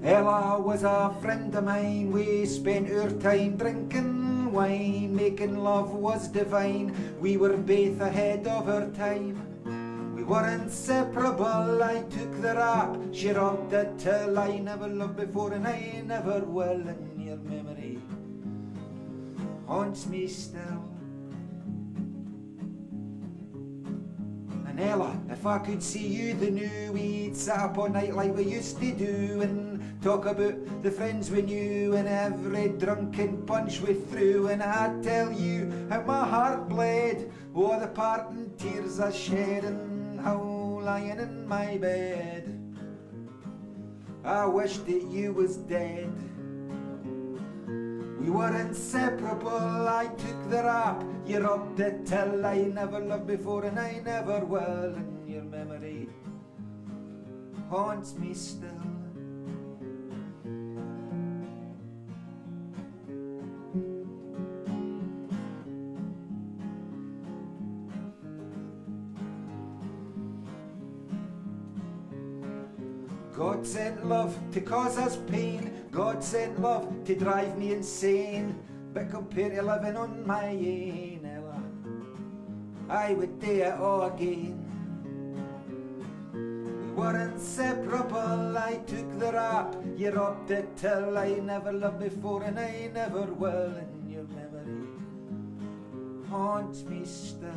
Ella was a friend of mine, we spent our time drinking wine, making love was divine, we were both ahead of our time. We were inseparable, I took the rap, she robbed it till I never loved before and I never will, and your memory haunts me still. And Ella, if I could see you the new, we'd sit up all night like we used to do and talk about the friends we knew and every drunken punch we threw, and I'd tell you how my heart bled, oh the parting tears I shed, and how lying in my bed I wished that you was dead. We were inseparable, I took the rap, you robbed it till I never loved before and I never will, and your memory haunts me still. God sent love to cause us pain, God sent love to drive me insane, but compared to living on my own, Ella, I would do it all again. We were inseparable, I took the rap, you robbed it till I never loved before and I never will, and your memory haunts me still.